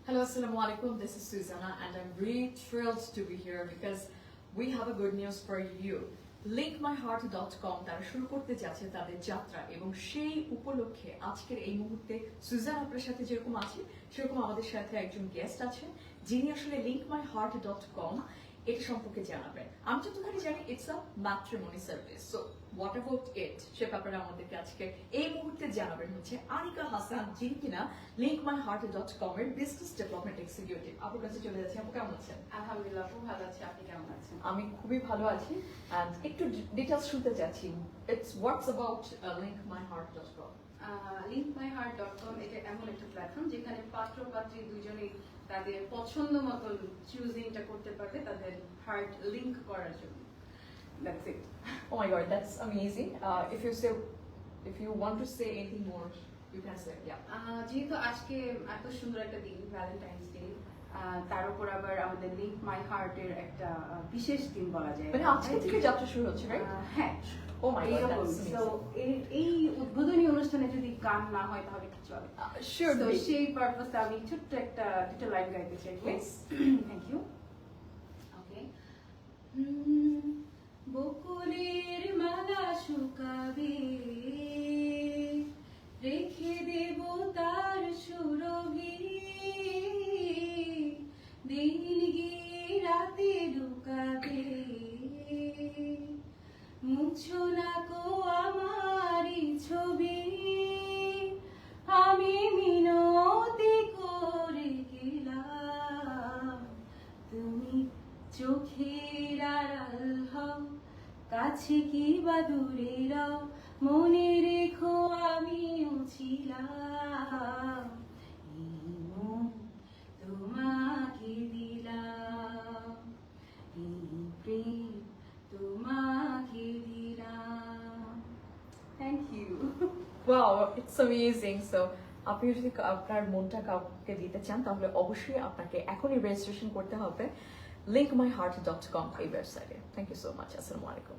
Hello, Assalamu alaikum. This is Susanna, and I'm really thrilled to be here because we have a good news for you. linkmyheart.com তারা শুরু করতে যাচ্ছে তাদের যাত্রা এবং সেই উপলক্ষে আজকের এই মুহূর্তে সুজান আপনার সাথে যেরকম আছে সেরকম আমাদের সাথে একজন গেস্ট আছেন যিনি আসলে linkmyheart.com এটা সম্পর্কে জানাবেন। আমি যতখানি জানি it's a matrimony service, so what about it সে ব্যাপারে আমাদেরকে আজকে এই মুহূর্তে জানাবেন হচ্ছে আনিকা হাসান, যিনি কিনা linkmyheart.com এর বিজনেস ডেভেলপমেন্ট এক্সিকিউটিভ। আপনার কাছে চলে যাচ্ছি। আপনি কেমন আছেন? আলহামদুলিল্লাহ, খুব ভালো আছি। আপনি কেমন আছেন? আমি খুবই ভালো আছি। এন্ড একটু ডিটেইলস শুনতে চাচ্ছি। It's what's about linkmyheart.com। linkmyheart.com এটা এমন একটা প্ল্যাটফর্ম যেখানে পাত্র পাত্রী দুজনেই তাদের পছন্দ মতন চুজিংটা করতে পারবে তাদের হার্ট লিংক করার জন্য। That's it. Oh my god, that's amazing. If you want to say anything more, you can say. Yeah. যেহেতু আজকে এত সুন্দর একটা দিন, ভ্যালেন্টাইন্স ডে, তার উপর আবার আমাদের লিংক মাই হার্টের একটা বিশেষ দিন বলা যায়। মানে আজকে থেকে যাত্রা শুরু হচ্ছে, রাইট? হ্যাঁ। Oh my god, that's So amazing. এই উদ্বোধনী অনুষ্ঠানে যদি গান না হয় তাহলে কি চলে? Sure. তো সেই পারপাসে আমি ছোট্ট একটা দুটো লাইন গাইতে চাই। Please. Thank you. ওকে। বকুলের মালা শুকাবে, রেখে দেব তার সুরভি, দিন গিয়ে রাতে ঢুকাবে, মুছো না কো আমারই ছবি, আমি মিনতি করে গেলাম, তুমি চোখের আড়াল হও, কাছে কি বা দূরে রও, মনে রেখো আমিও ছিলাম, এই মন তোমাকে দিলাম, এই প্রেম তোমাকে দিলাম। Thank you. Wow, it's amazing. So আপনি যদি আপনার মনটা কাউকে দিতে চান তাহলে অবশ্যই আপনাকে এখনই রেজিস্ট্রেশন করতে হবে linkmyheart.com এই ওয়েবসাইটে। Thank you so much. আসসালামু আলাইকুম।